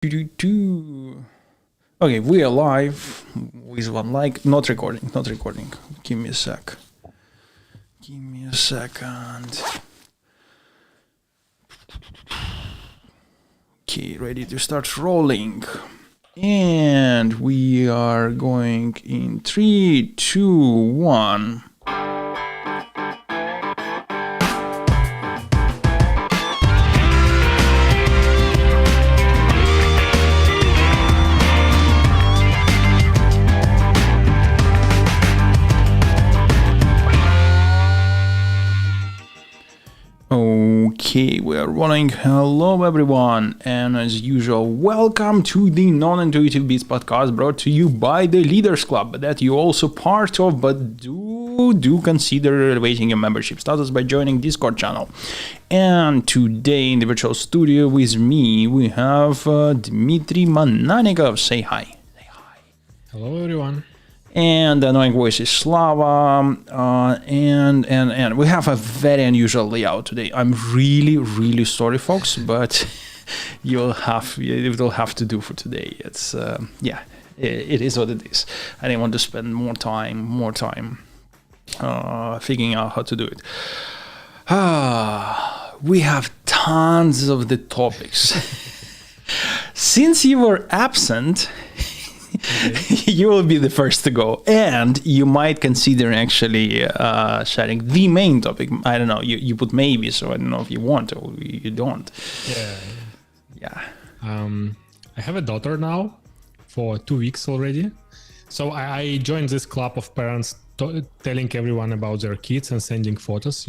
Okay, we are live with one like, not recording. Give me a sec. Give me a second. Okay, ready to start rolling. And we are going in 3, 2, 1. Okay, we are running. Hello everyone, and as usual, welcome to the Non-Intuitive Beats podcast, brought to you by the Leaders Club that you're also part of, but do consider elevating your membership status by joining Discord channel. And today in the virtual studio with me, we have Dmitry Mananikov. Say hi. Hello everyone. And the annoying voice is Slava, and we have a very unusual layout today. I'm really sorry, folks, but it will have to do for today. It's it is what it is. I didn't want to spend more time figuring out how to do it. We have tons of the topics. Since you were absent, okay. You will be the first to go, and you might consider actually sharing the main topic. I don't know. You put maybe, so I don't know if you want or you don't. Yeah. I have a daughter now for 2 weeks already, so I joined this club of parents telling everyone about their kids and sending photos.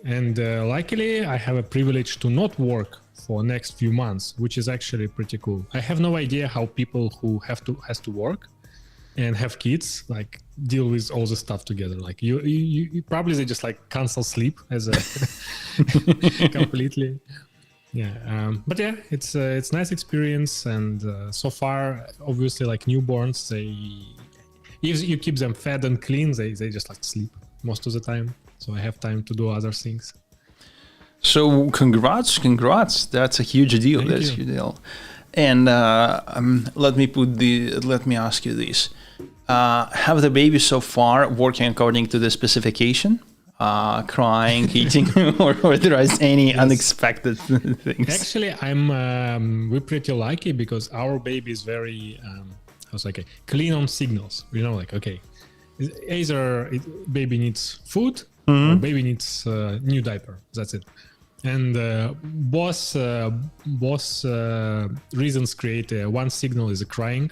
And luckily, I have a privilege to not work for next few months, which is actually pretty cool. I have no idea how people who has to work and have kids like deal with all the stuff together. Like you probably they just like cancel sleep as a completely. Yeah, but yeah, it's nice experience, and so far, obviously, like newborns, if you keep them fed and clean, they just like sleep most of the time. So I have time to do other things. So congrats! That's a huge deal. Thank That's you. a huge deal. And let me ask you this: have the baby so far working according to the specification? Crying, eating, or there is any unexpected things? Actually, we're pretty lucky because our baby is very clean on signals. Either baby needs food or baby needs new diaper. That's it. And both reasons create one signal is crying.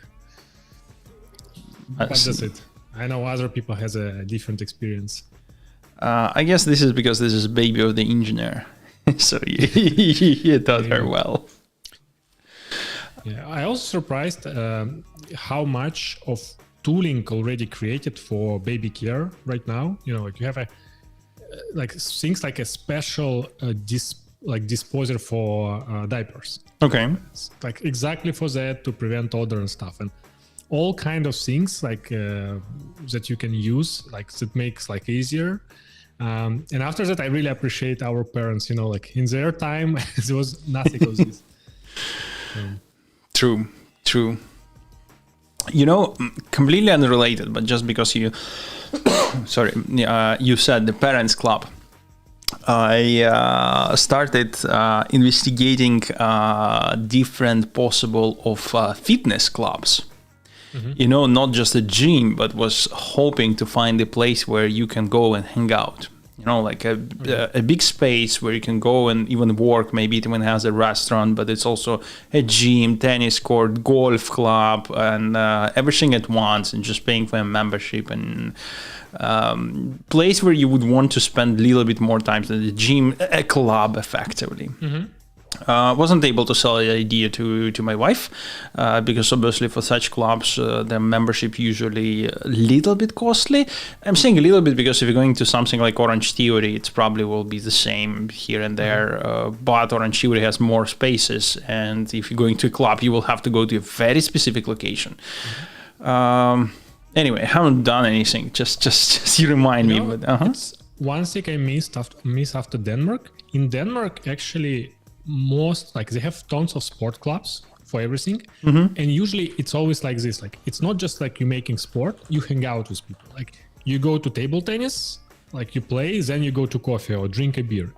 But that's it. I know other people has a different experience. I guess this is because this is a baby of the engineer, so you taught her well. Yeah, I also surprised how much of tooling already created for baby care right now. You have things like a special disposer for diapers. Okay. It's like exactly for that, to prevent odor and stuff, and all kind of things that you can use, that makes easier. And after that, I really appreciate our parents. In their time, there was nothing of this. True. Completely unrelated, but just because you you said the parents club, I started investigating different possible of fitness clubs. Mm-hmm. Not just a gym, but was hoping to find a place where you can go and hang out. A big space where you can go and even work. Maybe it even has a restaurant, but it's also a gym, tennis court, golf club, and everything at once, and just paying for a membership, and place where you would want to spend a little bit more time than the gym, a club effectively. Mm-hmm. Wasn't able to sell the idea to my wife because obviously for such clubs the membership usually a little bit costly. I'm saying a little bit because if you're going to something like Orange Theory, it probably will be the same here and there, but Orange Theory has more spaces, and if you're going to a club you will have to go to a very specific location. Anyway, I haven't done anything, just you remind me. But it's one thing I miss after Denmark. In Denmark, actually, they have tons of sport clubs for everything. And usually it's always like this, like it's not just like you making sport, you hang out with people. Like you go to table tennis, like you play, then you go to coffee or drink a beer.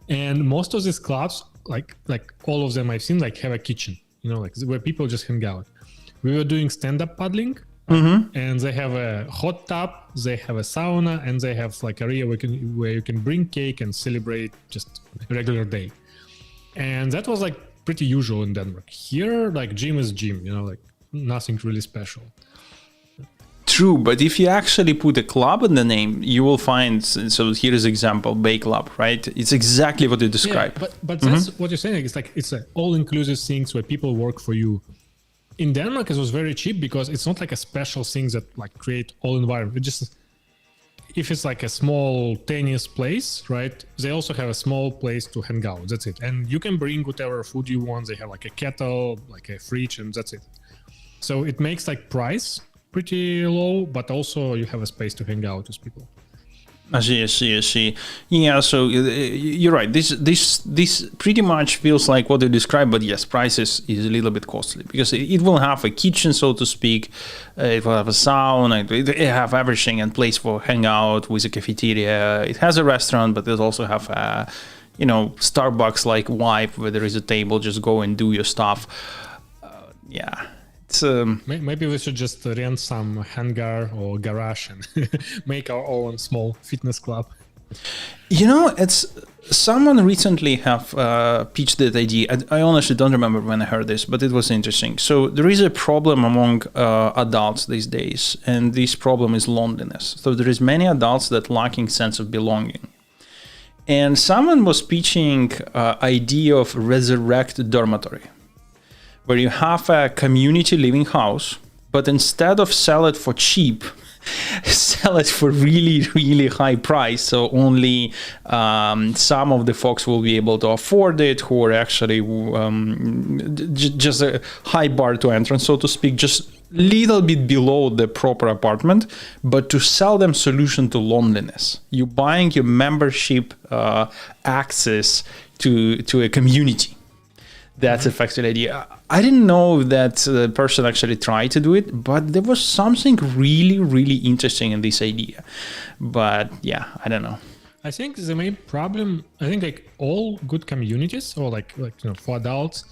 And most of these clubs, like all of them I've seen, like have a kitchen, like where people just hang out. We were doing stand-up paddling, and they have a hot tub, they have a sauna, and they have like area where you can bring cake and celebrate just a regular day. And that was like pretty usual in Denmark. Here, like gym is gym, like nothing really special. True, but if you actually put a club in the name, you will find, so here's example, Bay Club, right? It's exactly what you described. Yeah, but that's what you're saying. It's like it's an all-inclusive things where people work for you. In Denmark, it was very cheap because it's not like a special thing that like create all environment. It just, if it's like a small tennis place, right? They also have a small place to hang out. That's it. And you can bring whatever food you want. They have like a kettle, like a fridge, and that's it. So it makes like price pretty low, but also you have a space to hang out with people. I see. Yeah, so you're right. This pretty much feels like what you described, but yes, price is a little bit costly because it will have a kitchen, so to speak. It will have a sauna. It have everything and place for hang out with a cafeteria. It has a restaurant, but it also have a, Starbucks like vibe where there is a table. Just go and do your stuff. Yeah. Maybe we should just rent some hangar or garage and make our own small fitness club. It's someone recently have pitched that idea. I honestly don't remember when I heard this, but it was interesting. So there is a problem among adults these days, and this problem is loneliness. So there is many adults that lacking sense of belonging. And someone was pitching idea of resurrect dormitory, where you have a community living house, but instead of sell it for cheap, sell it for really, really high price. So only some of the folks will be able to afford it, who are actually just a high bar to entrance, so to speak, just little bit below the proper apartment, but to sell them solution to loneliness. You buying your membership access to a community. That's effectively the idea. I didn't know that the person actually tried to do it, but there was something really, really interesting in this idea. But yeah, I don't know. I think the main problem, like all good communities or like for adults,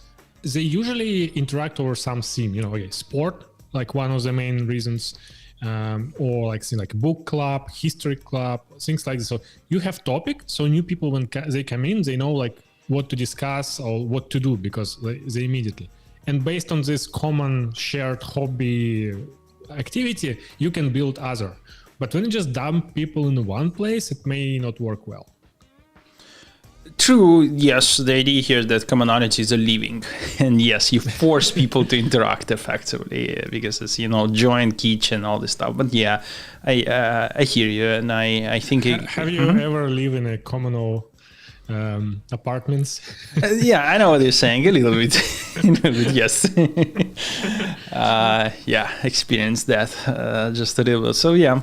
they usually interact over some theme. Sport, like one of the main reasons, or like book club, history club, things like this. So you have topic, so new people when they come in, they know like what to discuss or what to do because they immediately. And based on this common shared hobby activity, you can build other. But when you just dump people in one place, it may not work well. True, yes, the idea here is that commonalities are living. And yes, you force people to interact effectively because it's, joint kitchen, all this stuff. But yeah, I hear you. And I think... Have you ever lived in a communal apartments? Yeah, I know what you're saying a little bit. Yes. Experienced that just a little bit. So yeah.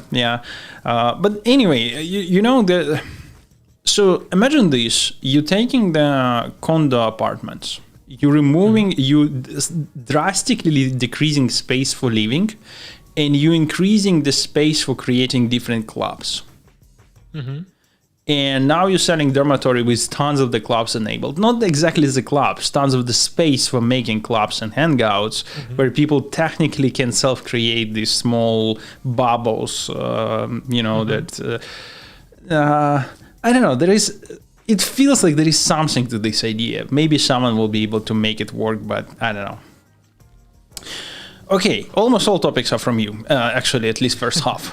But anyway, so imagine this: you're taking the condo apartments, you're removing, you drastically decreasing space for living, and you increasing the space for creating different clubs. And now you're selling dormitory with tons of the clubs enabled. Not exactly the clubs, tons of the space for making clubs and hangouts, where people technically can self-create these small bubbles, that... I don't know, it feels like there is something to this idea. Maybe someone will be able to make it work, but I don't know. Okay, almost all topics are from you. Actually, at least first half.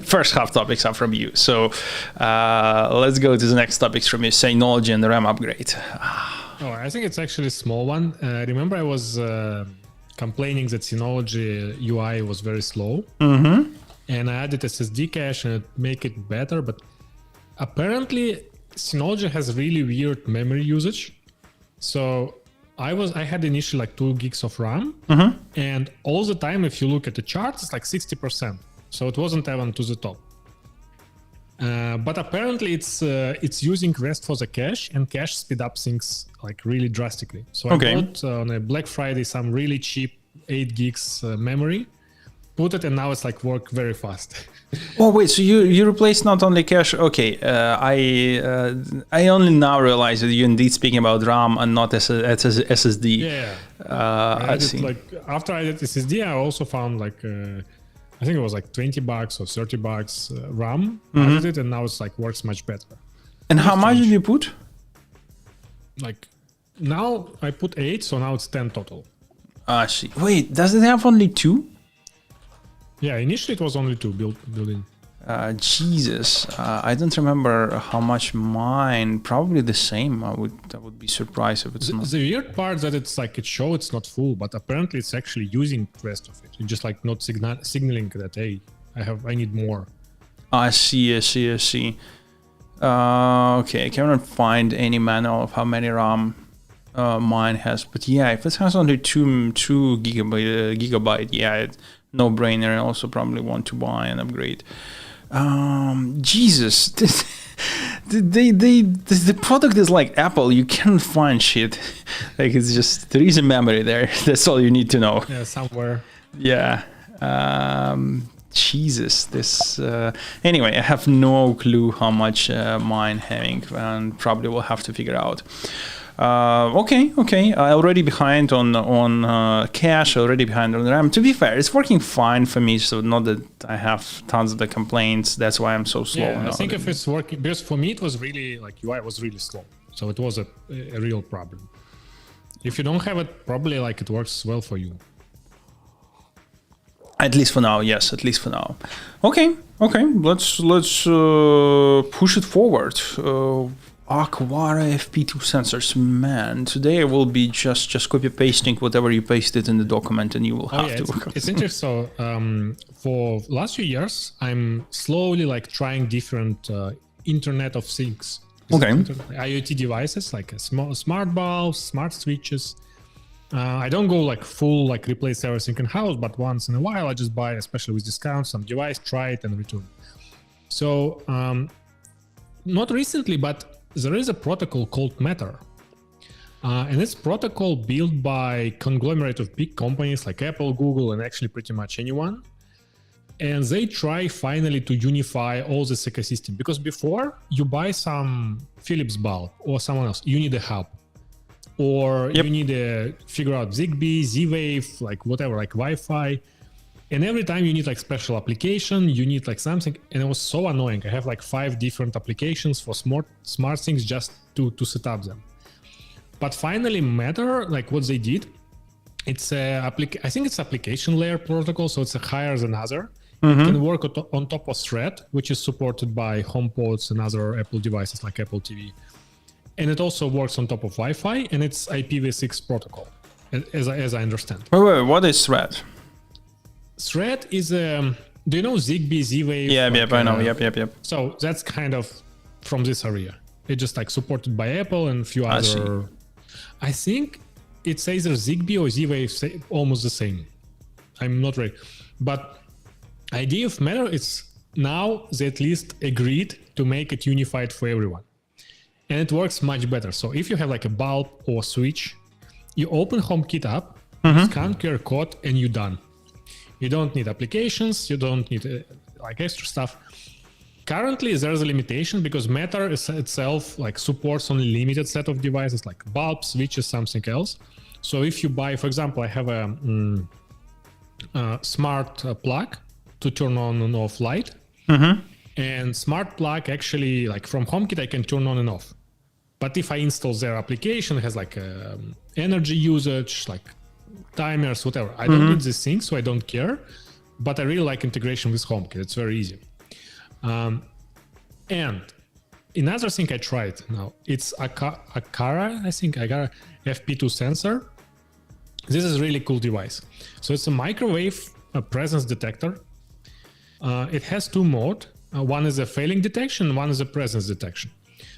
First half topics are from you. So let's go to the next topics from you. Synology and the RAM upgrade. I think it's actually a small one. Remember I was complaining that Synology UI was very slow. And I added SSD cache and it make it better. But apparently Synology has really weird memory usage. So I had initially like 2 gigs of RAM, and all the time, if you look at the charts, it's like 60%. So it wasn't even to the top. But apparently it's using REST for the cache, and cache speed up things like really drastically. So I bought on a Black Friday some really cheap 8 gigs memory, put it, and now it's like work very fast. Oh wait, so you replaced not only cache? Okay, I only now realize that you're indeed speaking about RAM and not SSD. Yeah, I see. Like after I did SSD, I also found like I think it was like $20 or $30 RAM. I did it, and now it's like works much better. And how much did you put? Like now I put 8, so now it's 10 total. I see. Wait, does it have only 2? Yeah, initially it was only 2 built in. Jesus, I don't remember how much mine. Probably the same. I would be surprised if it's not. The weird part that it's like it shows it's not full, but apparently it's actually using the rest of it. It's just like not signaling that hey, I need more. I see. Okay, I cannot find any manual of how many RAM mine has. But yeah, if it has only 2 gigabyte, yeah, no brainer. I also probably want to buy and upgrade. Jesus, the product is like Apple. You can't find shit. Like it's just there is a memory there. That's all you need to know. Yeah, somewhere. Yeah. Jesus, this. Anyway, I have no clue how much mine having, and probably will have to figure out. Okay. I already behind on cache, already behind on RAM. To be fair, it's working fine for me, so not that I have tons of the complaints. That's why I'm so slow. Yeah, I think if it's working, because for me it was really like UI was really slow, so it was a real problem. If you don't have it, probably like it works well for you. At least for now, yes. At least for now. Okay. Let's push it forward. Acara FP2 sensors, man. Today I will be just copy pasting whatever you pasted in the document, and you will have to. It's interesting. So for last few years, I'm slowly like trying different Internet of Things. IoT devices like smart bulbs, smart switches. I don't go like full like replace everything in house, but once in a while I just buy, especially with discounts, some device, try it and return. So not recently, but there is a protocol called Matter. And it's protocol built by conglomerate of big companies like Apple, Google, and actually pretty much anyone. And they try finally to unify all this ecosystem. Because before you buy some Philips bulb or someone else, you need a hub. Or you need to figure out Zigbee, Z-Wave, like whatever, like Wi-Fi. And every time you need like special application, you need like something. And it was so annoying. I have like 5 different applications for smart things just to set up them. But finally Matter, like what they did, it's I think it's application layer protocol. So it's a higher than other. It can work on top of Thread, which is supported by HomePods and other Apple devices like Apple TV. And it also works on top of Wi-Fi, and it's IPv6 protocol, as I understand. Wait, what is Thread? Thread is do you know Zigbee, Z-Wave? Yeah, I know. Yep. So that's kind of from this area. It's just like supported by Apple and a few other. I think it's either Zigbee or Z-Wave, almost the same. I'm not ready, but idea of Matter is now they at least agreed to make it unified for everyone. And it works much better. So if you have like a bulb or switch, you open HomeKit app, scan QR code, and you're done. You don't need applications. You don't need like extra stuff. Currently, there's a limitation because Matter itself like supports only limited set of devices like bulbs, switches, something else. So if you buy, for example, I have a smart plug to turn on and off light. And smart plug actually, like from HomeKit, I can turn on and off. But if I install their application, it has like energy usage, like timers, whatever. I don't need this thing, so I don't care. But I really like integration with HomeKit. It's very easy. And another thing I tried now, it's Acara, I think, Acara FP2 sensor. This is a really cool device. So it's a microwave presence detector. It has 2 modes. One is a failing detection, one is a presence detection.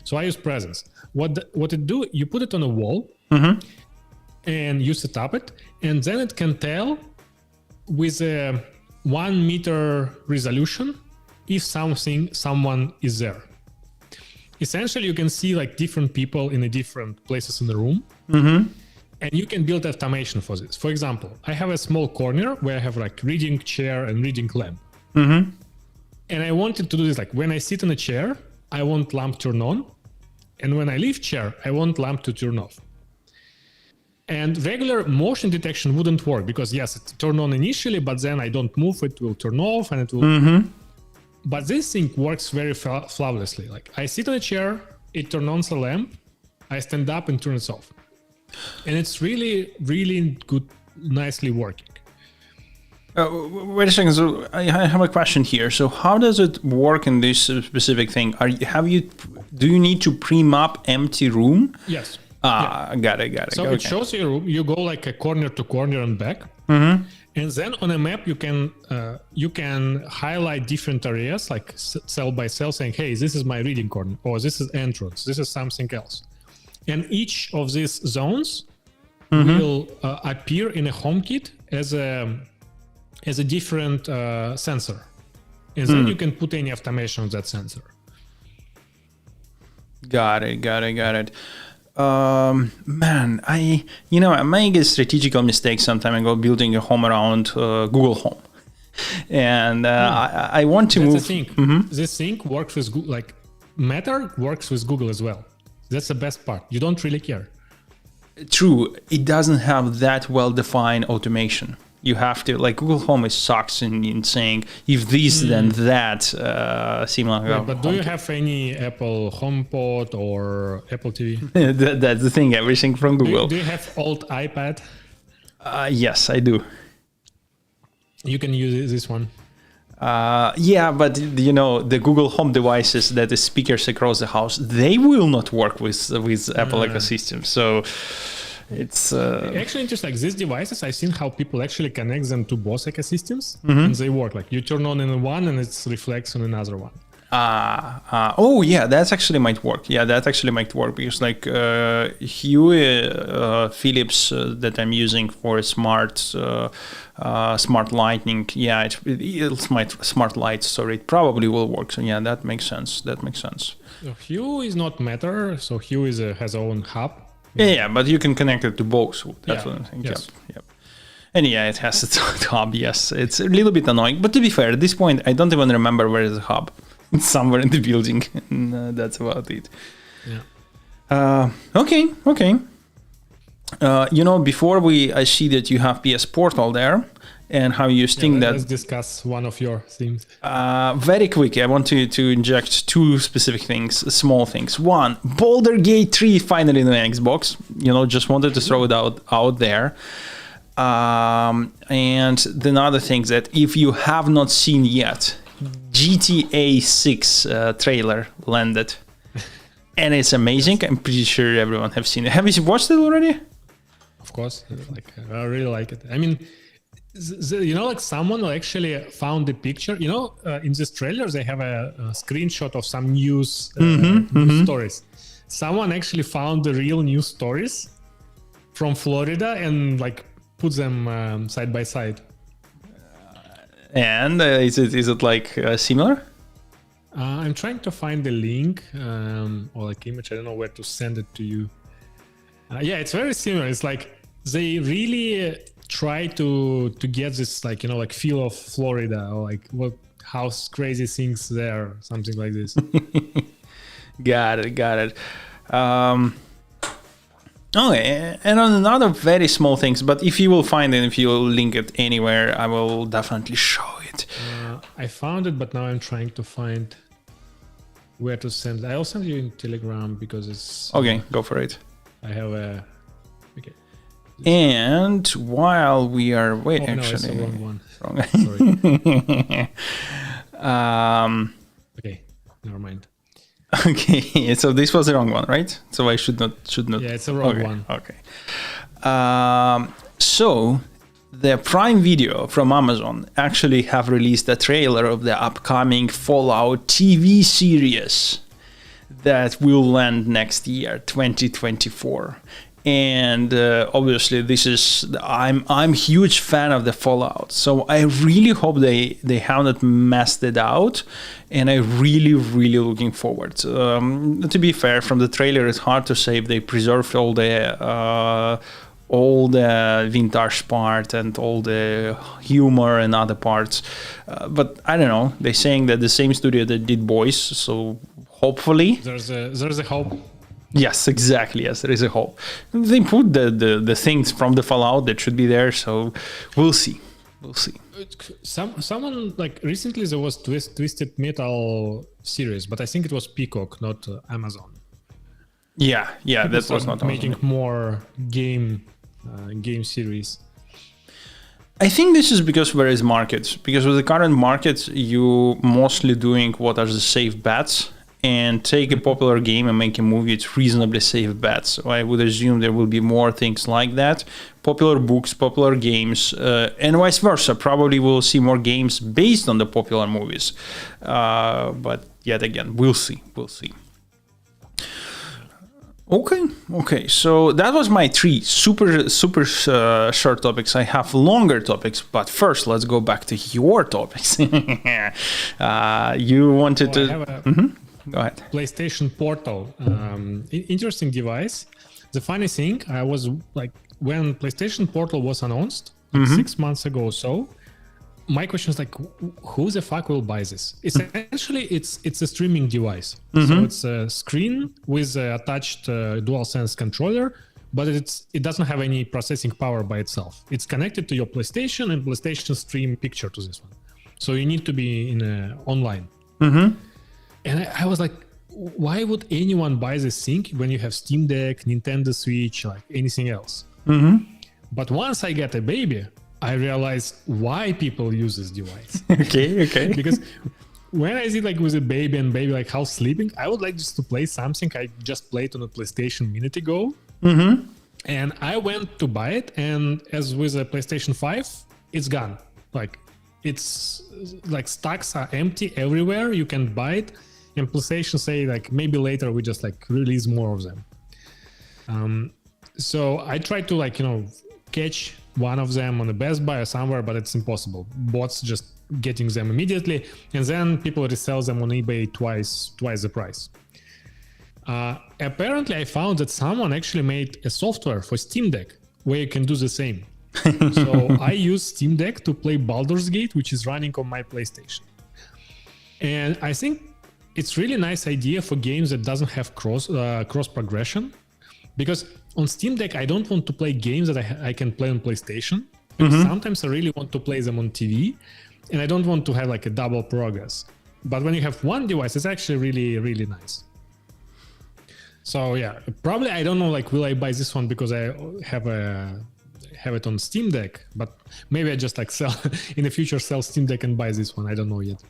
So I use presence. What it do, you put it on a wall and you set up it, and then it can tell with a 1 meter resolution if someone is there. Essentially, you can see like different people in the different places in the room. And you can build automation for this. For example, I have a small corner where I have like reading chair and reading lamp. And I wanted to do this, like when I sit in a chair, I want lamp turn on. And when I leave chair, I want lamp to turn off. And regular motion detection wouldn't work because yes, it turn on initially, but then I don't move, it will turn off and it will... But this thing works very flawlessly. Like I sit in a chair, it turns on the lamp, I stand up and turn it off. And it's really, really good, nicely working. Wait a second. So I have a question here. So how does it work in this specific thing? Do you need to pre-map empty room? Yes. Got it. So it shows you a room. You go like a corner to corner and back. And then on a map, you can highlight different areas, like cell by cell, saying, hey, this is my reading corner, or this is entrance, this is something else. And each of these zones will appear in a HomeKit as a different sensor. And then you can put any automation on that sensor. Got it. Man, I make a strategical mistake some time ago building a home around Google Home. And I want to move. That's the thing. This thing works with Google, like Matter works with Google as well. That's the best part. You don't really care. True. It doesn't have that well-defined automation. You have to, like Google Home sucks in saying, if this, then that. Similar. But do you have any Apple HomePod or Apple TV? That's the thing, everything from Google. Do you have old iPad? Yes, I do. You can use this one. Yeah, but the Google Home devices that the speakers across the house, they will not work with Apple ecosystem. So it's actually interesting. Like these devices, I've seen how people actually connect them to both ecosystems, and they work. Like you turn on in one, and it reflects on another one. Oh yeah, that actually might work. Because like Huey Philips that I'm using for smart lighting, it's my smart lights. Sorry, it probably will work. So yeah, that makes sense. So Hue is not Matter. So Hue has own hub. Yeah, but you can connect it to both. So that's what I'm thinking. Yes. Yep. And yeah, it has its own hub. Yes, it's a little bit annoying. But to be fair, at this point, I don't even remember where is the hub. It's somewhere in the building, and that's about it. Yeah. Okay. Before I see that you have PS Portal there, and how you think that. Let's discuss one of your themes. Very quick, I want to inject two specific things, small things. One, Boulder Gate 3 finally in the Xbox. Just wanted to throw it out there. And the other thing that if you have not seen yet, GTA 6 trailer landed, and it's amazing. I'm pretty sure everyone have seen it. Have you watched it already? Of course, I really like it. I mean, someone actually found the picture. In this trailer, they have a screenshot of some news stories. Someone actually found the real news stories from Florida and put them side by side. And is it similar? I'm trying to find the link or image. I don't know where to send it to you. Yeah, it's very similar. It's they really try to get this feel of Florida or how crazy things there, something like this. Got it. Okay, and on another very small things, but if you will find it, if you will link it anywhere, I will definitely show it. I found it, but now I'm trying to find where to send it. I'll send you in Telegram because it's... Okay, go for it. I have a... Okay. And while we are... Wait, actually... No, it's the wrong one. Sorry. Okay, never mind. Okay, so this was the wrong one, right? So I should not. Yeah, it's the wrong one. Okay. So the Prime Video from Amazon actually have released a trailer of the upcoming Fallout TV series that will land next year, 2024. And obviously, I'm huge fan of the Fallout. So I really hope they have not messed it out. And I really looking forward. To be fair, from the trailer, it's hard to say if they preserved all the vintage part and all the humor and other parts. But I don't know. They're saying that the same studio that did Boys, so hopefully there's a hope. Yes, exactly. Yes, there is a hope. They put the things from the Fallout that should be there, so we'll see. Someone like recently there was Twisted Metal series, but I think it was Peacock, not Amazon. Yeah, that was not making Amazon. More game series. I think this is because there is markets. Because with the current markets, you mostly doing what are the safe bets. And take a popular game and make a movie, it's reasonably safe bets. So I would assume there will be more things like that. Popular books, popular games, and vice versa. Probably we'll see more games based on the popular movies. But yet again, we'll see. Okay. So that was my 3 super short topics. I have longer topics, but first let's go back to your topics. You wanted to... Go ahead. PlayStation Portal, interesting device. The funny thing, I was like, when PlayStation Portal was announced 6 months ago or so, my question is like, who the fuck will buy this? Essentially, it's a streaming device. So it's a screen with an attached DualSense controller, but it doesn't have any processing power by itself. It's connected to your PlayStation, and PlayStation stream picture to this one. So you need to be in online. And I was like, why would anyone buy this thing when you have Steam Deck, Nintendo Switch, like anything else? But once I get a baby, I realized why people use this device. Okay. Because when I see like with a baby and baby like house sleeping, I would like just to play something I just played on a PlayStation a minute ago. And I went to buy it, and as with a PlayStation 5, it's gone. Like it's like stocks are empty everywhere. You can buy it. And PlayStation say like maybe later we just like release more of them. So I tried to like catch one of them on the Best Buy or somewhere, but it's impossible. Bots just getting them immediately, and then people resell them on eBay twice the price. Apparently, I found that someone actually made a software for Steam Deck where you can do the same. So I use Steam Deck to play Boulder Gate, which is running on my PlayStation, and I think it's really nice idea for games that doesn't have cross progression, because on Steam Deck I don't want to play games that I can play on PlayStation, because sometimes I really want to play them on TV, and I don't want to have like a double progress. But when you have one device, it's actually really nice. So yeah, probably I don't know like will I buy this one because I have it on Steam Deck, but maybe I just like sell in the future, sell Steam Deck and buy this one. I don't know yet.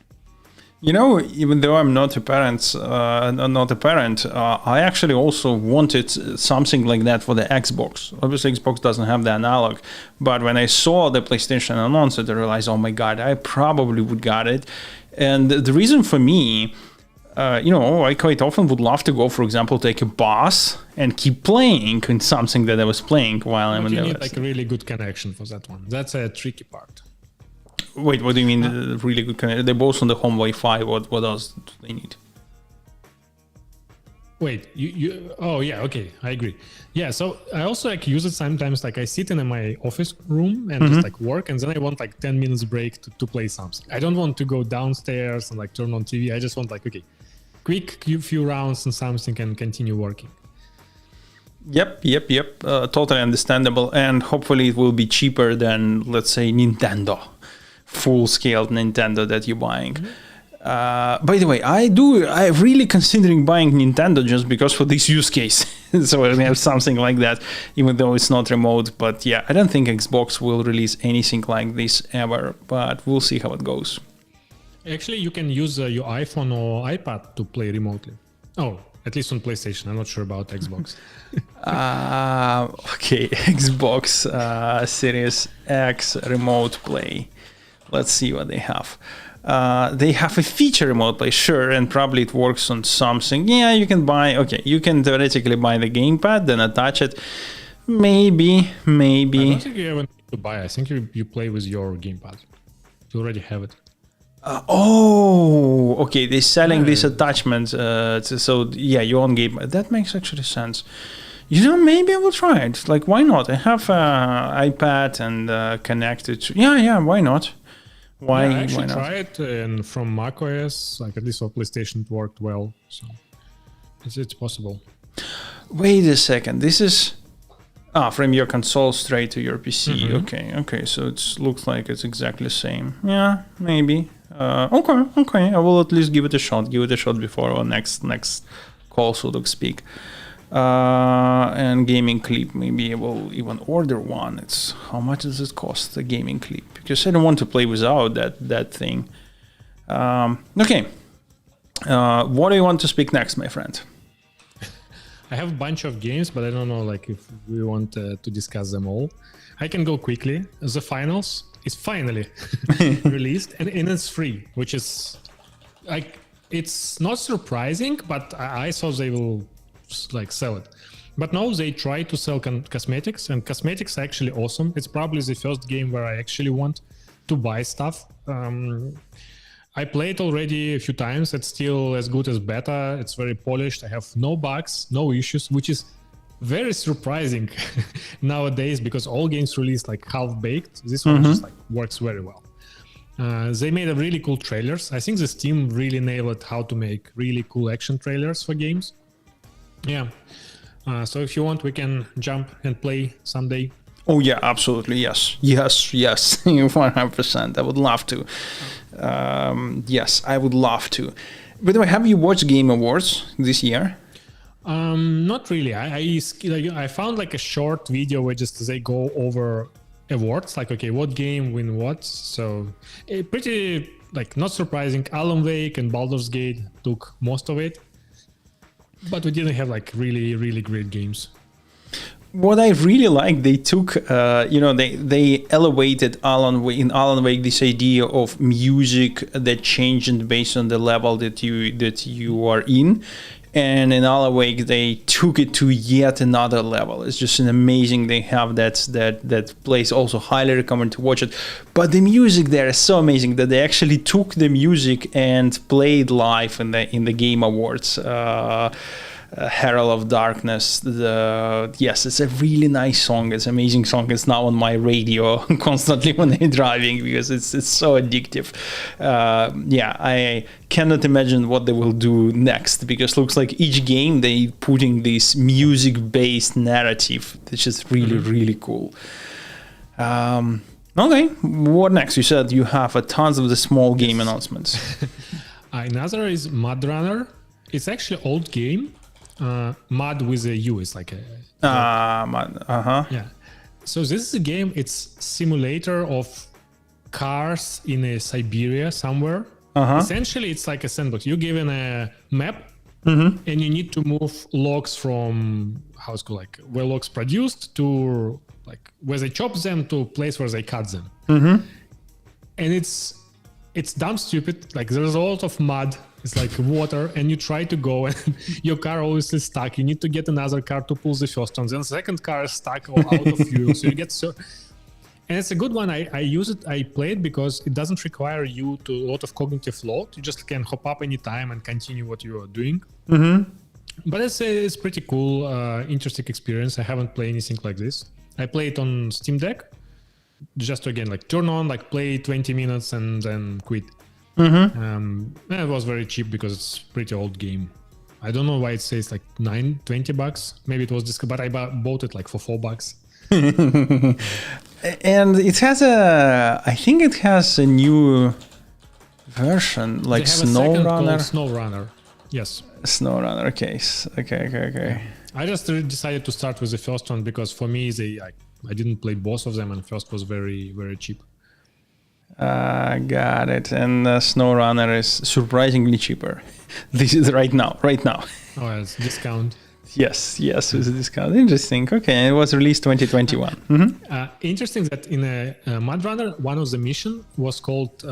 Even though I'm not a parent, I actually also wanted something like that for the Xbox. Obviously, Xbox doesn't have the analog, but when I saw the PlayStation announce it, I realized, oh my God, I probably would got it. And the reason for me, I quite often would love to go, for example, take a bus and keep playing in something that I was playing while I'm in the. You need like a really good connection for that one. That's a tricky part. Wait, what do you mean really good connection? They're both on the home Wi-Fi. What else do they need? Wait, oh yeah, okay, I agree. Yeah, so I also like use it sometimes, like I sit in my office room and just like work, and then I want like 10 minutes break to play something. I don't want to go downstairs and like turn on TV. I just want like, okay, quick few rounds and something and continue working. Yep. Totally understandable. And hopefully it will be cheaper than, let's say, Nintendo. Full-scale Nintendo that you're buying. By the way, I'm really considering buying Nintendo just because for this use case. So I have something like that, even though it's not remote. But yeah, I don't think Xbox will release anything like this ever, but we'll see how it goes. Actually, you can use your iPhone or iPad to play remotely. Oh, at least on PlayStation. I'm not sure about Xbox. Okay, Xbox Series X remote play. Let's see what they have. They have a feature remote play, sure, and probably it works on something. Yeah, you can theoretically buy the gamepad, then attach it. Maybe. I don't think you even need to buy. I think you play with your gamepad. You already have it. Okay. They're selling this attachment. So yeah, your own game. That makes actually sense. Maybe I will try it. Like, why not? I have iPad and connected. Yeah. Why not? I actually tried it, and from macOS, like at least for PlayStation, it worked well. So it's possible. Wait a second. This is from your console straight to your PC. Okay. So it looks like it's exactly the same. Yeah, maybe. Okay. I will at least give it a shot. Give it a shot before our next call, so to speak. And gaming clip, maybe I will even order one. It's how much does it cost, the gaming clip? Because I don't want to play without that thing. Okay. What do you want to speak next, my friend? I have a bunch of games, but I don't know like if we want to discuss them all. I can go quickly. The Finals is finally released and it's free, which is like, it's not surprising, but I thought they will like sell it. But no, they try to sell cosmetics, and cosmetics are actually awesome. It's probably the first game where I actually want to buy stuff. I played already a few times. It's still as good as beta. It's very polished. I have no bugs, no issues, which is very surprising nowadays because all games release like half-baked. This one just like works very well. They made a really cool trailers. I think this team really nailed how to make really cool action trailers for games. Yeah. So if you want, we can jump and play someday. Oh yeah, absolutely. Yes. 100%. I would love to. Yes, I would love to. By the way, have you watched Game Awards this year? Not really. I found like a short video where just they go over awards, like, okay, what game win what. So pretty like not surprising. Alan Wake and Baldur's Gate took most of it, but we didn't have like really great games. What I really like, they took, they elevated Alan Wake this idea of music that changed based on the level that you are in. And in Alan Wake, they took it to yet another level. It's just an amazing. They have that place. Also, highly recommend to watch it. But the music there is so amazing that they actually took the music and played live in the Game Awards. Herald of Darkness. Yes, it's a really nice song. It's an amazing song. It's now on my radio constantly when I'm driving because it's so addictive. I cannot imagine what they will do next because looks like each game they putting this music-based narrative, which is really cool. Okay, what next? You said you have a tons of the small game announcements. Another is MudRunner. It's actually old game. Mud with a U is like a Mud. Yeah. So this is a game. It's simulator of cars in Siberia somewhere. Essentially, it's like a sandbox. You're given a map, and you need to move logs from like where logs produced to like where they chop them to a place where they cut them. And it's dumb stupid. Like there's a lot of mud. It's like water, and you try to go, and your car always is stuck. You need to get another car to pull the first one. Then the second car is stuck or out of fuel. So you get and it's a good one. I use it. I play it because it doesn't require you to a lot of cognitive load. You just can hop up anytime and continue what you are doing. But it's pretty cool, interesting experience. I haven't played anything like this. I play it on Steam Deck. Just to, again, like turn on, like play 20 minutes and then quit. It was very cheap because it's pretty old game. I don't know why it says like $20. Maybe it was just, but I bought it like for $4. And it has I think it has a new version, like SnowRunner. SnowRunner, yes. SnowRunner, okay. I just decided to start with the first one because for me, I didn't play both of them, and first was very cheap. Got it. And SnowRunner is surprisingly cheaper. This is right now. Oh, it's discount. Yes, with a discount. Interesting. Okay, it was released 2021. Interesting that in MudRunner, one of the mission was called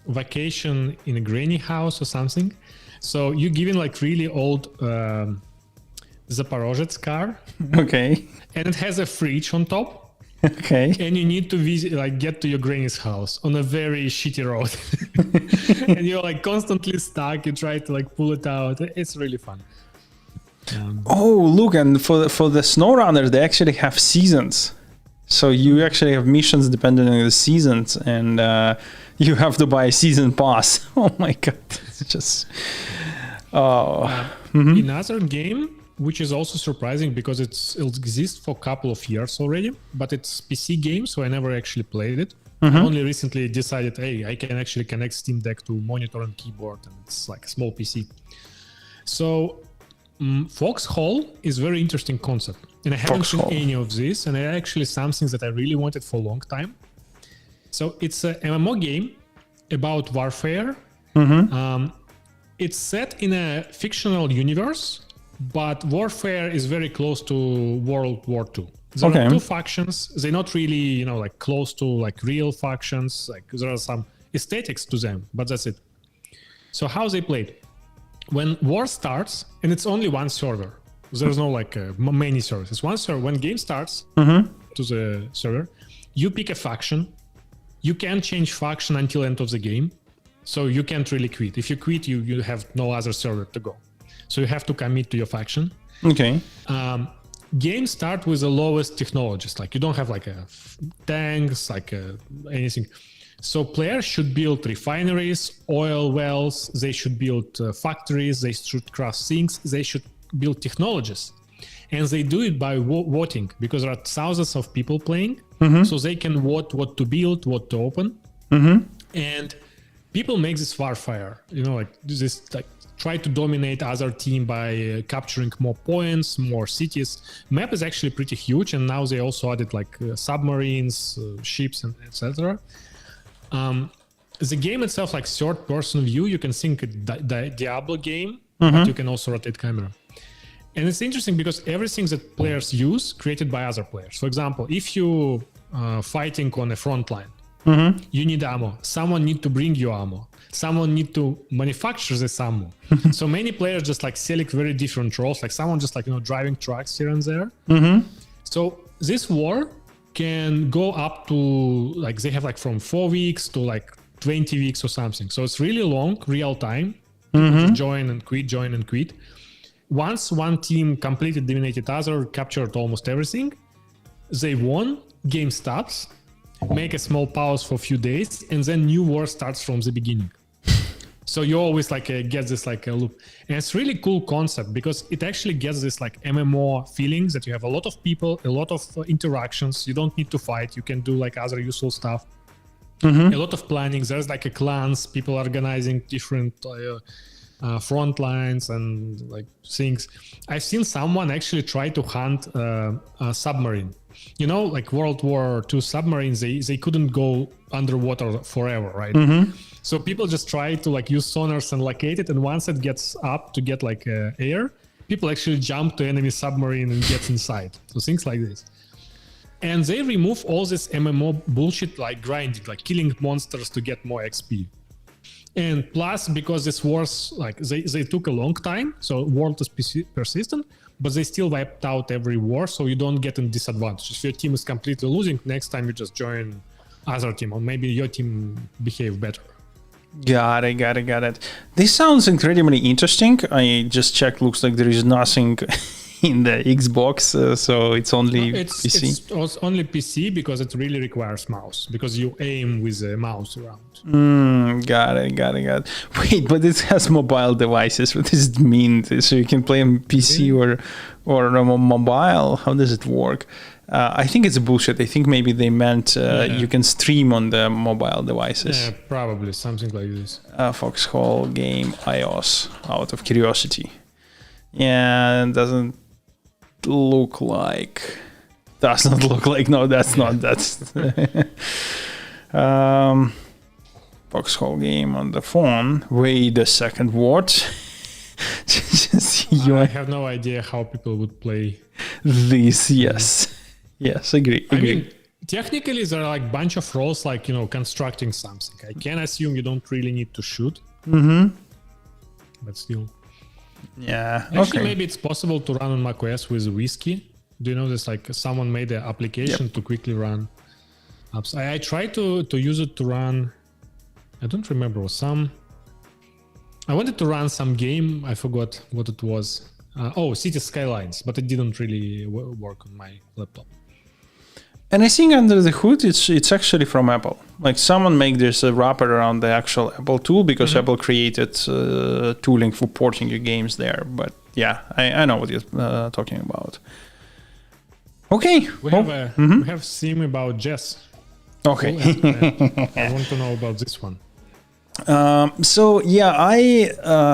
Vacation in a Granny House or something. So you're given like really old Zaporozhets car. Okay. And it has a fridge on top. Okay. And you need to visit, like, get to your granny's house on a very shitty road. And you're like constantly stuck. You try to like pull it out. It's really fun. Oh, look, and for the SnowRunner, they actually have seasons. So you actually have missions depending on the seasons, and you have to buy a season pass. Oh my god, it's just Another game, which is also surprising because it exists for a couple of years already, but it's PC game, so I never actually played it. I only recently decided, hey, I can actually connect Steam Deck to monitor and keyboard, and it's like a small PC. So Foxhall is a very interesting concept, and I haven't seen any of this, and it's actually something that I really wanted for a long time. So it's a MMO game about warfare. It's set in a fictional universe, but warfare is very close to World War II. There are two factions. They're not really, like close to like real factions. Like there are some aesthetics to them, but that's it. So how they played? When war starts, and it's only one server. There's no like many servers. It's one server. When game starts to the server, you pick a faction. You can't change faction until end of the game. So you can't really quit. If you quit, you have no other server to go. So you have to commit to your faction. Okay. Games start with the lowest technologies. Like you don't have like tanks, like anything. So players should build refineries, oil wells. They should build factories. They should craft things. They should build technologies. And they do it by voting, because there are thousands of people playing. So they can vote what to build, what to open. And people make this warfare, like this, like try to dominate other team by capturing more points, more cities. Map is actually pretty huge, and now they also added like submarines, ships, and etc. The game itself, like third-person view, you can think a Diablo game, but you can also rotate camera. And it's interesting because everything that players use created by other players. For example, if you fighting on a front line, you need ammo. Someone need to bring you ammo. Someone need to manufacture this ammo. So many players just like select very different roles. Like someone just like driving trucks here and there. So this war can go up to like they have like from 4 weeks to like 20 weeks or something. So it's really long, real time. Join and quit. Once one team completely dominated other, captured almost everything, they won. Game stops. Make a small pause for a few days, and then new war starts from the beginning. So you always like get this like a loop, and it's really cool concept because it actually gets this like MMO feelings that you have a lot of people, a lot of interactions. You don't need to fight. You can do like other useful stuff. A lot of planning. There's like a clans. People are organizing different front lines and like things. I've seen someone actually try to hunt a submarine. Like World War II submarines, they couldn't go underwater forever, right? So people just try to like use sonars and locate it, and once it gets up to get like air, people actually jump to enemy submarine and get inside. So things like this. And they remove all this MMO bullshit like grinding, like killing monsters to get more XP. And plus, because this wars, like they took a long time, so world is persistent, but they still wiped out every war, so you don't get a disadvantage. If your team is completely losing, next time you just join other team, or maybe your team behave better. Got it. This sounds incredibly interesting. I just checked, looks like there is nothing in the Xbox, so it's only PC. It's only PC because it really requires mouse, because you aim with the mouse around. Got it. Wait, but it has mobile devices. What does it mean? So you can play on PC or on mobile? How does it work? I think it's bullshit. I think maybe they meant you can stream on the mobile devices. Yeah, probably something like this. Foxhall game iOS, out of curiosity. Yeah, it doesn't look like. No, that's not. That's Foxhall game on the phone. Wait a second, what? I have no idea how people would play this. Yes, agree. I mean, technically there are like bunch of roles, like constructing something. I can assume you don't really need to shoot, but still. Yeah. Actually, maybe it's possible to run on macOS with Whiskey. Do you know this? Like someone made an application to quickly run apps. I tried to use it to run. I don't remember I wanted to run some game. I forgot what it was. City Skylines, but it didn't really work on my laptop. And I think under the hood, it's actually from Apple. Like someone made this wrapper around the actual Apple tool because Apple created tooling for porting your games there. But yeah, I know what you're talking about. Okay. We have theme about Jess. Okay. I want to know about this one. I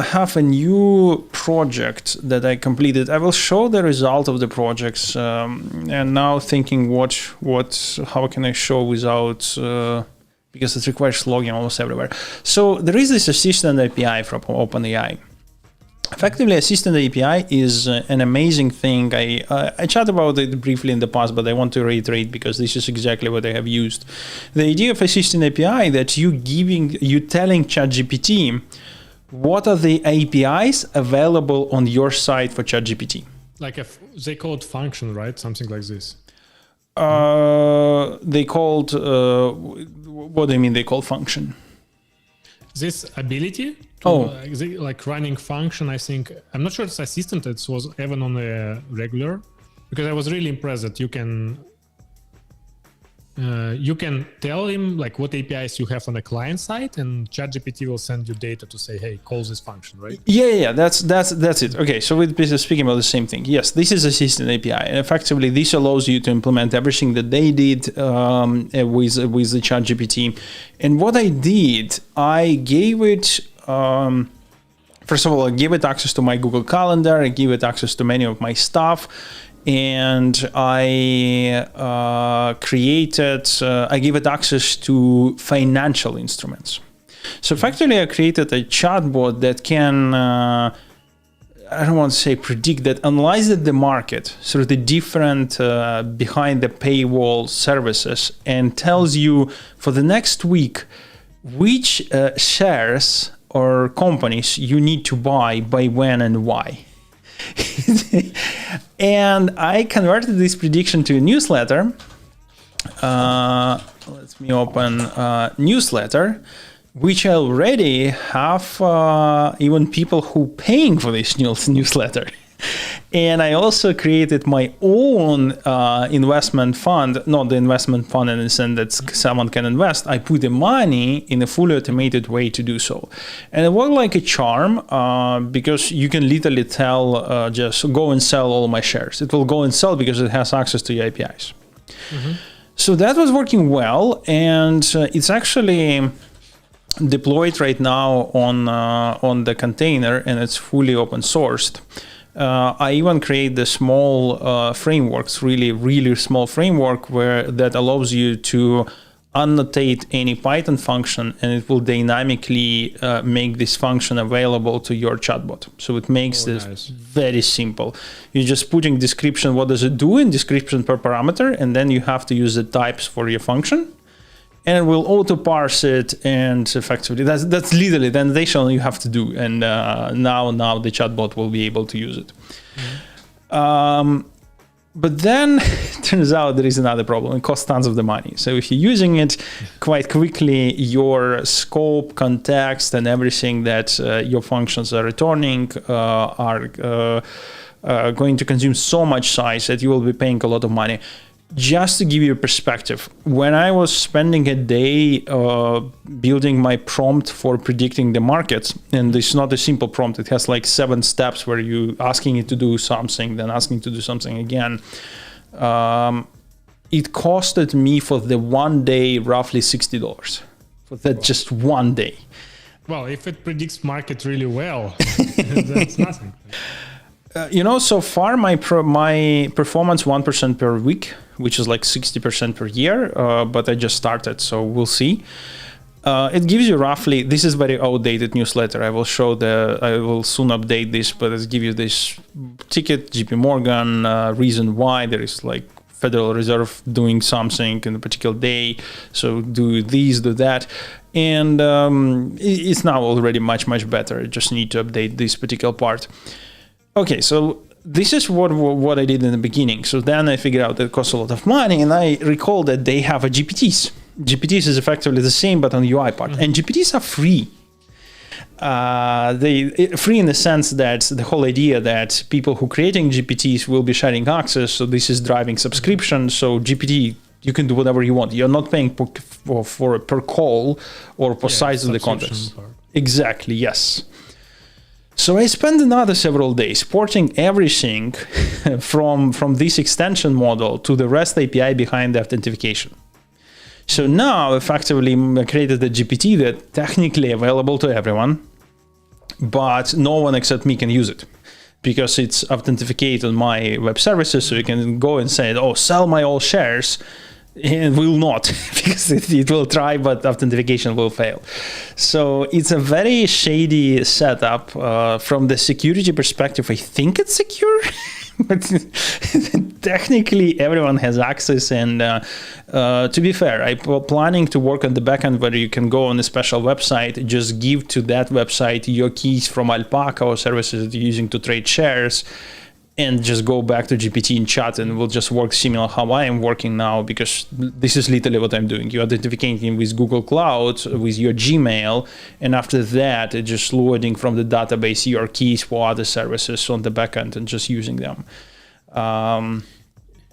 have a new project that I completed. I will show the result of the projects, and now thinking how can I show without because it requires logging almost everywhere. So there is this assistant API from OpenAI. Effectively, Assistant API is an amazing thing. I chatted about it briefly in the past, but I want to reiterate because this is exactly what I have used. The idea of Assistant API that you telling ChatGPT what are the APIs available on your site for ChatGPT. Like they call it function, right? Something like this. They called what do you mean? They call function. This ability. Like running function, I think, I'm not sure it's assistant, it was even on the regular, because I was really impressed that you can tell him like what APIs you have on the client side, and ChatGPT will send you data to say, hey, call this function, right? Yeah, that's it. Okay, so we're speaking about the same thing. Yes, this is Assistant API, and effectively this allows you to implement everything that they did with the ChatGPT. And what I did, I gave it first of all, I gave it access to my Google Calendar. I gave it access to many of my stuff, and I gave it access to financial instruments. So effectively, I created a chatbot that can, I don't want to say predict, that analyzes the market through the different behind the paywall services and tells you for the next week which shares or companies you need to buy by when and why. And I converted this prediction to a newsletter. Let me open newsletter, which I already have even people who paying for this newsletter. And I also created my own investment fund, not the investment fund in the sense that someone can invest. I put the money in a fully automated way to do so. And it worked like a charm because you can literally tell, just go and sell all my shares. It will go and sell because it has access to your APIs. So that was working well. And it's actually deployed right now on the container, and it's fully open sourced. I even create the small frameworks, really small framework that allows you to annotate any Python function, and it will dynamically make this function available to your chatbot. So it makes this very simple. You're just putting description, what does it do in description per parameter, and then you have to use the types for your function. And it will auto parse it, and effectively that's literally the annotation you have to do. And now the chatbot will be able to use it. But then it turns out there is another problem. It costs tons of the money. So if you're using it quite quickly, your scope, context, and everything that your functions are returning are going to consume so much size that you will be paying a lot of money. Just to give you a perspective, when I was spending a day building my prompt for predicting the markets, and it's not a simple prompt, it has like 7 steps where you asking it to do something, then asking to do something again. It costed me for the one day roughly $60 for that just one day. Well, if it predicts market really well, that's nothing. So far my performance 1% per week, which is like 60% per year, but I just started, so we'll see. It gives you roughly, this is very outdated newsletter. I will soon update this, but it gives you this ticket, JP Morgan, reason why. There is like Federal Reserve doing something in a particular day. So do this, do that. And it's now already much, much better. I just need to update this particular part. Okay, so this is what I did in the beginning. So then I figured out that it costs a lot of money, and I recall that they have a GPTs. GPTs is effectively the same, but on the UI part. And GPTs are free. Free in the sense that the whole idea that people who creating GPTs will be sharing access. So this is driving subscription. So GPT, you can do whatever you want. You're not paying for per call or per size of the context. Exactly, yes. So I spent another several days porting everything from this extension model to the REST API behind the authentication. So now, effectively, I created a GPT that technically available to everyone, but no one except me can use it because it's authenticated on my web services. So you can go and say, oh, sell my all shares, and will not because it will try, but authentication will fail. So it's a very shady setup. From the security perspective, I think it's secure. But technically everyone has access, and to be fair, I'm planning to work on the backend where you can go on a special website, just give to that website your keys from Alpaka or services that you're using to trade shares, and just go back to GPT and chat, and we'll just work similar how I am working now, because this is literally what I'm doing. You're authenticating with Google Cloud, with your Gmail, and after that, it's just loading from the database your keys for other services on the backend and just using them.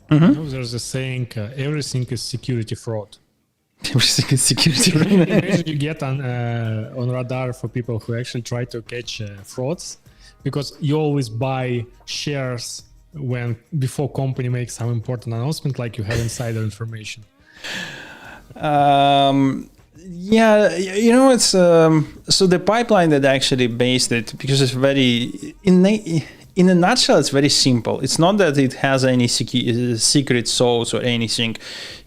There's a saying, everything is security fraud. Everything is security fraud. Imagine you get on radar for people who actually try to catch frauds, because you always buy shares before company makes some important announcement, like you have insider information. Yeah, it's so the pipeline that actually based it, because it's very in a nutshell, it's very simple. It's not that it has any secret sauce or anything.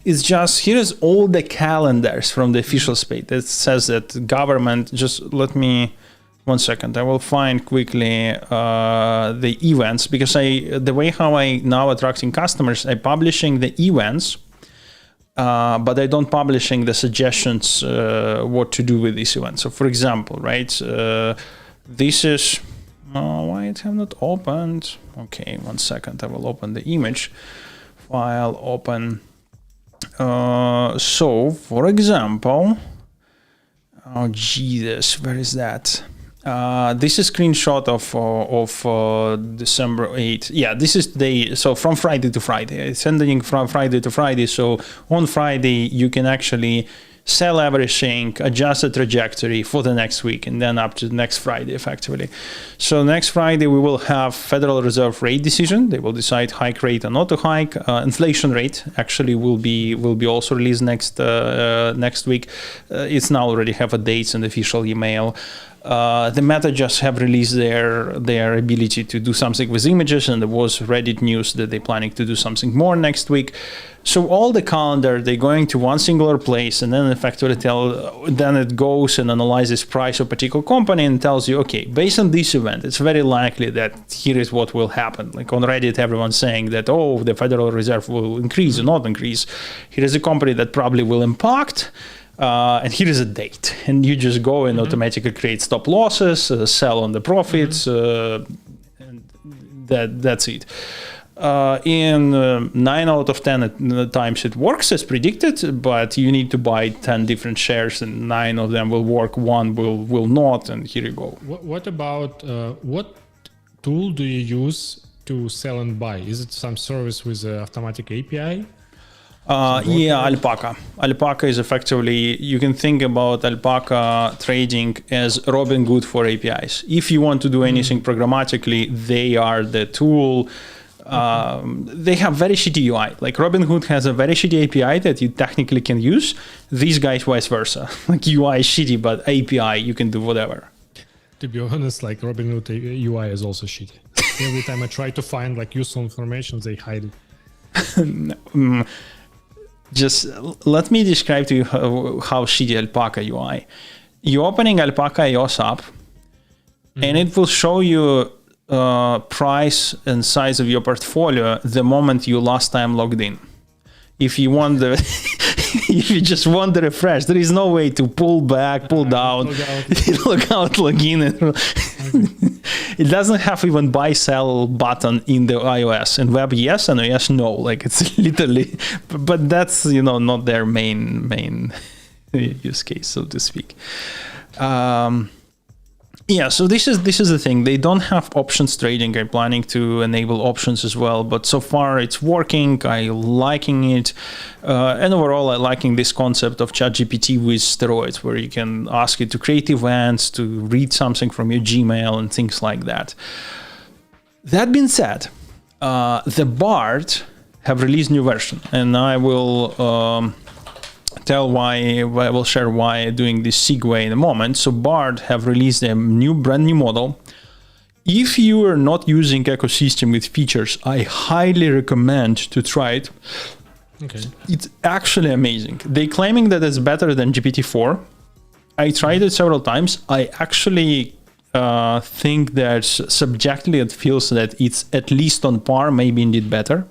It's just, here's all the calendars from the official space that says that government. Just let me. 1 second, I will find quickly the events, because the way how I now attracting customers, I publishing the events, but I don't publishing the suggestions what to do with this event. So for example, right, this is, why it have not opened? Okay, 1 second, I will open the image file, open. So for example, oh Jesus, where is that? This is a screenshot of December 8th. Yeah, this is the, so from Friday to Friday. It's ending from Friday to Friday. So on Friday, you can actually sell everything, adjust the trajectory for the next week, and then up to the next Friday, effectively. So next Friday, we will have Federal Reserve rate decision. They will decide hike rate or not to hike. Inflation rate actually will be also released next week. It's now already have a dates in the official email. The Meta just have released their ability to do something with images, and there was Reddit news that they're planning to do something more next week. So all the calendar, they're going to one singular place, and then effectively then it goes and analyzes price of a particular company and tells you, okay, based on this event, it's very likely that here is what will happen. Like on Reddit, everyone's saying that, oh, the Federal Reserve will increase or not increase. Here is a company that probably will impact. And here is a date, and you just go and automatically create stop losses, sell on the profits, and that's it. In 9 out of 10 times it works as predicted, but you need to buy 10 different shares, and 9 of them will work, 1 will not, and here you go. What about what tool do you use to sell and buy? Is it some service with an automatic API? Yeah, Alpaka. Alpaka is effectively, you can think about Alpaka trading as Robinhood for APIs. If you want to do anything programmatically, they are the tool. They have very shitty UI. Like Robinhood has a very shitty API that you technically can use. These guys vice versa. Like UI is shitty, but API, you can do whatever. To be honest, like Robinhood UI is also shitty. Every time I try to find like useful information, they hide it. Just let me describe to you how shitty Alpaka UI. You're opening Alpaka iOS app, and it will show you price and size of your portfolio the moment you last time logged in. If you want the, if you just want the refresh, there is no way to pull back, pull down, log out, log in. It doesn't have even buy sell button in the iOS. And web, yes, and iOS, no. Like it's literally, but that's, you know, not their main use case, so to speak. Yeah, so this is the thing. They don't have options trading. I'm planning to enable options as well, but so far it's working. I liking it, and overall I liking this concept of ChatGPT with steroids, where you can ask it to create events, to read something from your Gmail, and things like that. That being said, the Bard have released new version, and I will. Tell why. I will share why doing this segue in a moment. So Bard have released a brand new model. If you are not using ecosystem with features, I highly recommend to try it. Okay. It's actually amazing. They claiming that it's better than GPT-4. I tried it several times. I actually think that subjectively it feels that it's at least on par, maybe indeed better.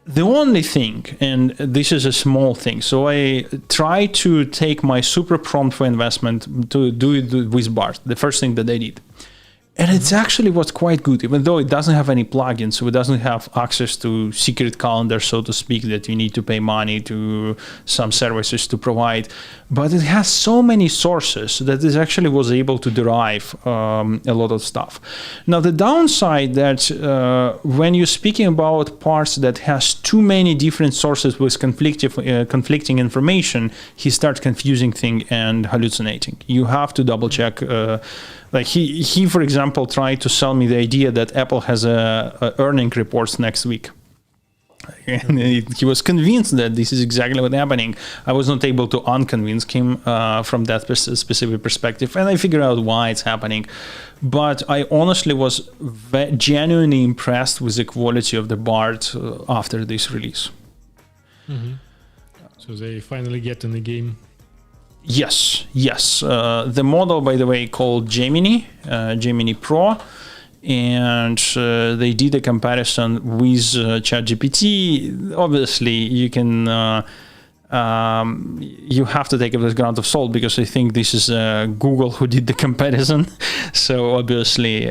The only thing, and this is a small thing, so I try to take my super prompt for investment to do it with Bard, the first thing that I did. And it's actually was quite good, even though it doesn't have any plugins, so it doesn't have access to secret calendar, so to speak, that you need to pay money to some services to provide. But it has so many sources that it actually was able to derive a lot of stuff. Now, the downside that when you're speaking about parts that has too many different sources with conflicting information, he starts confusing things and hallucinating. You have to double check. Like he, for example, tried to sell me the idea that Apple has a earning reports next week. And he was convinced that this is exactly what's happening. I was not able to unconvince him from that specific perspective, and I figured out why it's happening. But I honestly was genuinely impressed with the quality of the Bard after this release. So they finally get in the game. Yes. The model, by the way, called Gemini Pro, and they did a comparison with ChatGPT. Obviously, you can you have to take it with a grain of salt, because I think this is Google who did the comparison. So obviously,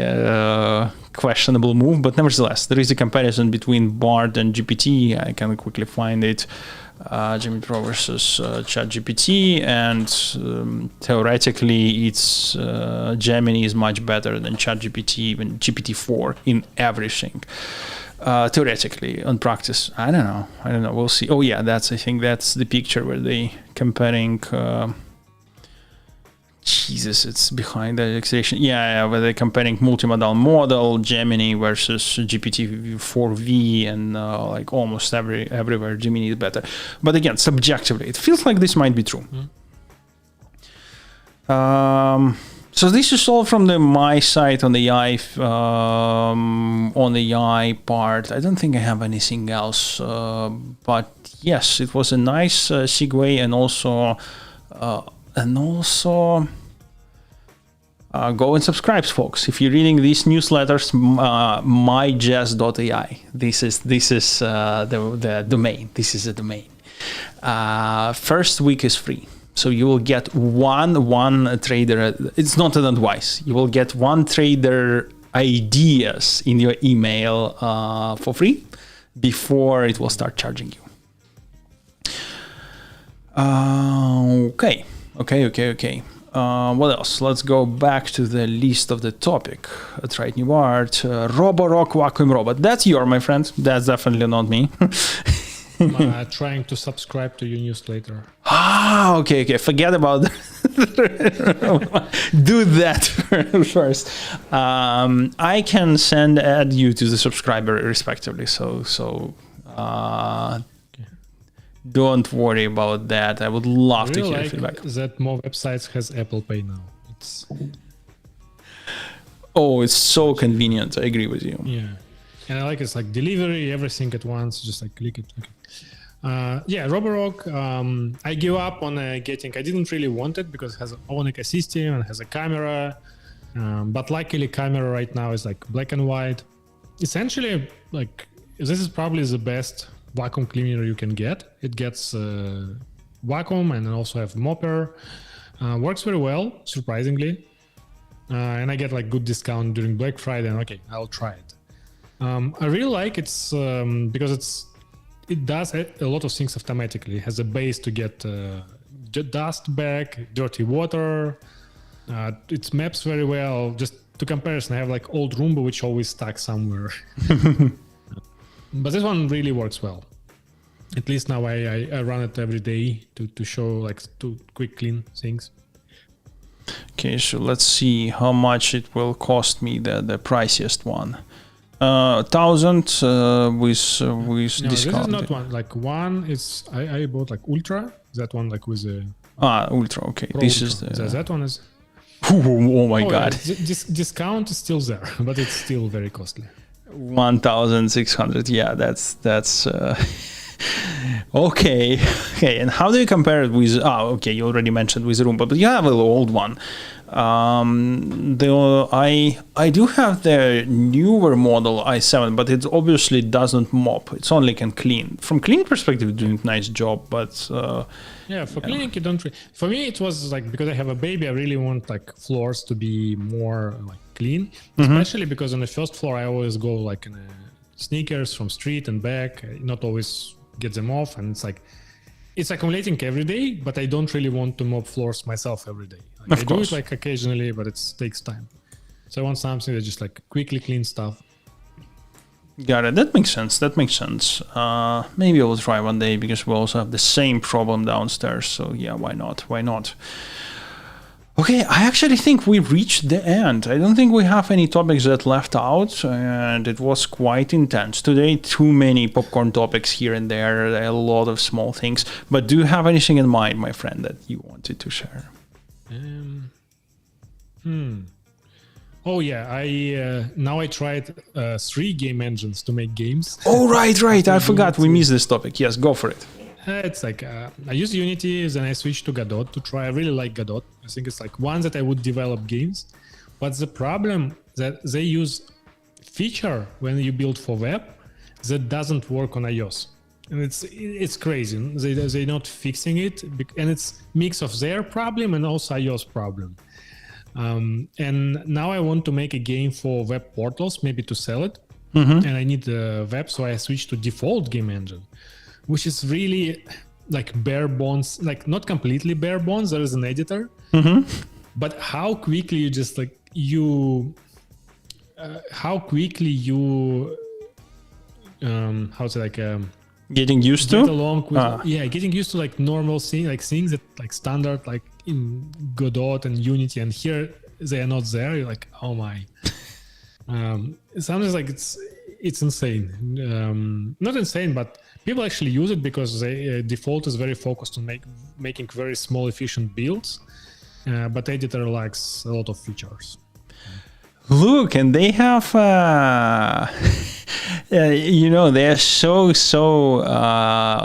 questionable move, but nevertheless, there is a comparison between Bard and GPT. I can quickly find it. Gemini Pro versus ChatGPT, and theoretically, it's Gemini is much better than ChatGPT, even GPT-4 in everything. Theoretically, on practice, I don't know. We'll see. Oh yeah, I think that's the picture where they comparing. Jesus, it's behind the acceleration. Yeah, where they're comparing multimodal model, Gemini versus GPT-4V, and like almost everywhere Gemini is better. But again, subjectively, it feels like this might be true. So this is all from my side on the AI part. I don't think I have anything else. But yes, it was a nice segue, and also. Go and subscribe, folks. If you're reading these newsletters, myjess.ai. This is the domain. This is the domain. First week is free, so you will get one trader. It's not an advice. You will get one trader ideas in your email for free before it will start charging you. Okay. What else? Let's go back to the list of the topic. Try new art. Roborock Vacuum Robot. That's my friend. That's definitely not me. I'm trying to subscribe to your newsletter. Okay. Forget about that. Do that first. I can add you to the subscriber respectively. So. Don't worry about that. I would love to hear feedback. That more websites has Apple Pay now. It's so convenient. I agree with you. Yeah, and I like it's like delivery, everything at once. Just like click it. Roborock. I give up on getting. I didn't really want it because it has its own ecosystem and has a camera. But luckily, camera right now is like black and white. Essentially, like this is probably the best vacuum cleaner you can get. It gets vacuum and also have mopper. Works very well, surprisingly. And I get like good discount during Black Friday. And okay, I'll try it. I really like it's because it does a lot of things automatically. It has a base to get dust back, dirty water. It maps very well. Just to comparison, I have like old Roomba which always stuck somewhere. But this one really works well. At least now I run it every day to show like to quick clean things. Okay, so let's see how much it will cost me, the priciest one. 1,000 with No, discount. this is not one. Like one is I bought like Ultra. That one like with the Ultra. Okay, Pro this Ultra. is the. That one is. Oh my God! Yeah, discount is still there, but it's still very costly. 1,600. Yeah, that's. Okay. And how do you compare it with? Okay, you already mentioned with Roomba, but you have an old one. I do have the newer model i7, but it obviously doesn't mop. It's only can clean. From cleaning perspective, doing a nice job, but yeah, for cleaning you don't. For me, it was like because I have a baby, I really want like floors to be more like clean, especially because on the first floor I always go like in sneakers from street and back, not always get them off, and it's accumulating every day, but I don't really want to mop floors myself every day. Like, I do it like occasionally, but it takes time. So I want something that just like quickly clean stuff. Got it. That makes sense. Maybe I will try one day because we also have the same problem downstairs. So yeah, why not? Okay, I actually think we reached the end. I don't think we have any topics that left out, and it was quite intense today. Too many popcorn topics here and there, a lot of small things. But do you have anything in mind, my friend, that you wanted to share? Oh yeah, now I tried 3 game engines to make games. Oh right, I forgot we missed this topic. Yes, go for it. It's like I use Unity, then I switched to Godot to try. I really like Godot. I think it's like one that I would develop games. But the problem that they use feature when you build for web that doesn't work on iOS. And it's crazy. They're not fixing it, and it's mix of their problem and also iOS problem. And now I want to make a game for web portals, maybe to sell it. And I need the web, so I switched to default game engine, which is really like bare bones, like not completely bare bones. There is an editor, but how quickly you just like how quickly you getting used to along with getting used to like normal thing, like things that like standard like in Godot and Unity, and here they are not there. You're like, oh my. Sometimes like it's insane. Not insane, but people actually use it because the default is very focused on making very small efficient builds, but editor lacks a lot of features. Look, and they have they're so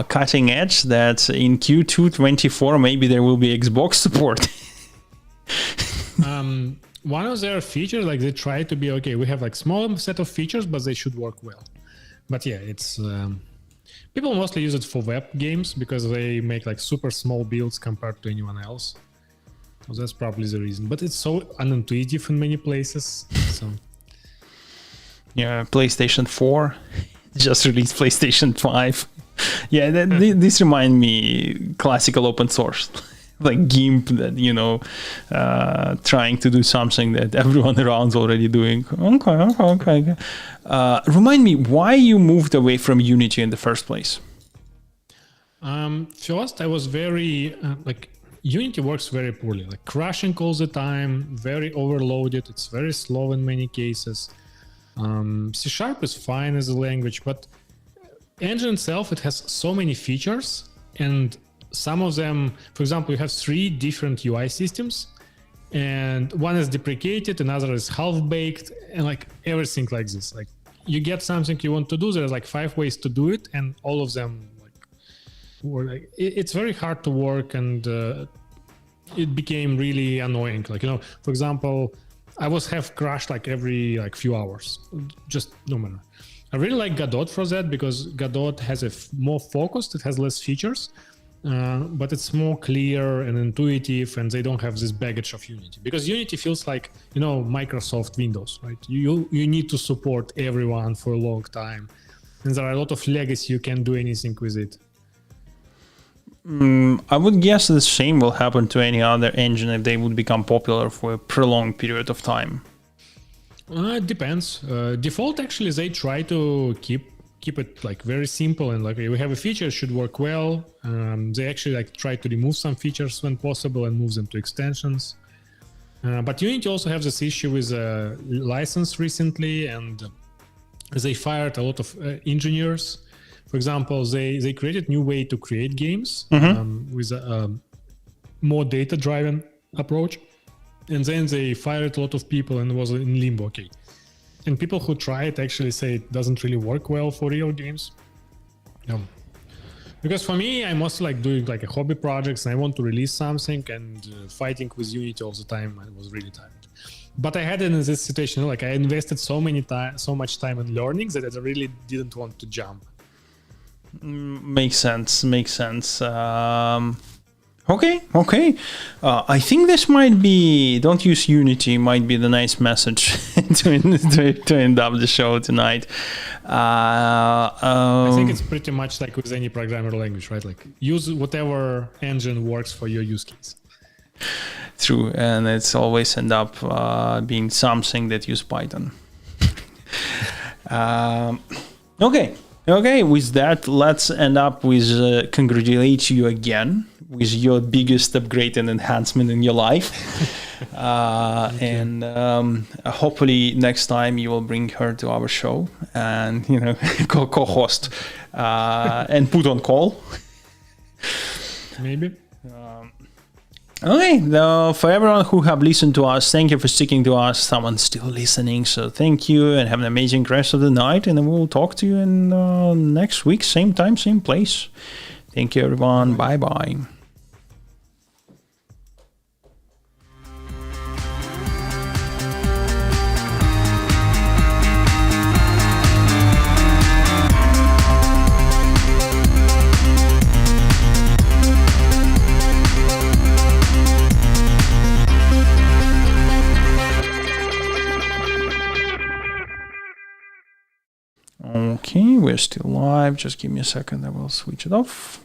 cutting edge that in Q2 24 maybe there will be Xbox support. One of their features, like they try to be okay, we have like small set of features, but they should work well. But yeah, it's people mostly use it for web games because they make like super small builds compared to anyone else. So that's probably the reason. But it's so unintuitive in many places. So yeah, PlayStation 4 just released PlayStation 5. Yeah, this reminds me classical open source. Like GIMP that, trying to do something that everyone around's already doing. Okay. Remind me why you moved away from Unity in the first place. First, I was very Unity works very poorly, like crashing all the time, very overloaded. It's very slow in many cases. C# is fine as a language, but engine itself, it has so many features, and some of them, for example, you have 3 different UI systems, and one is deprecated, another is half-baked, and like everything like this. Like you get something you want to do, there's like 5 ways to do it, and all of them like it's very hard to work, and it became really annoying. Like, for example, I was have crashed like every like few hours, just no matter. I really like Godot for that, because Godot has more focused, it has less features, but it's more clear and intuitive, and they don't have this baggage of Unity. Because Unity feels like, Microsoft Windows, right? You need to support everyone for a long time, and there are a lot of legacy. You can't do anything with it. I would guess the same will happen to any other engine if they would become popular for a prolonged period of time. It depends. Default, actually, they try to keep it like very simple, and like we have a feature, it should work well. They actually like try to remove some features when possible and move them to extensions. But Unity also have this issue with license recently, and they fired a lot of engineers. For example, they created new way to create games with a more data-driven approach. And then they fired a lot of people and was in limbo. Okay. And people who try it actually say it doesn't really work well for real games. Because for me, I'm mostly like doing like a hobby projects, and I want to release something, and fighting with Unity all the time, I was really tired. But I had it in this situation, like I invested so much time in learning that I really didn't want to jump. Makes sense. Okay. I think this might be, don't use Unity, might be the nice message to end up the show tonight. I think it's pretty much like with any programmer language, right? Like use whatever engine works for your use case. True, and it's always end up being something that use Python. Okay, with that, let's end up with congratulate you again with your biggest upgrade and enhancement in your life. And hopefully next time you will bring her to our show and, co-host and put on call. Maybe. Okay, for everyone who have listened to us, thank you for sticking to us. Someone's still listening, so thank you, and have an amazing rest of the night. And then we'll talk to you in next week, same time, same place. Thank you, everyone. Bye-bye. Okay, we're still live. Just give me a second. I will switch it off.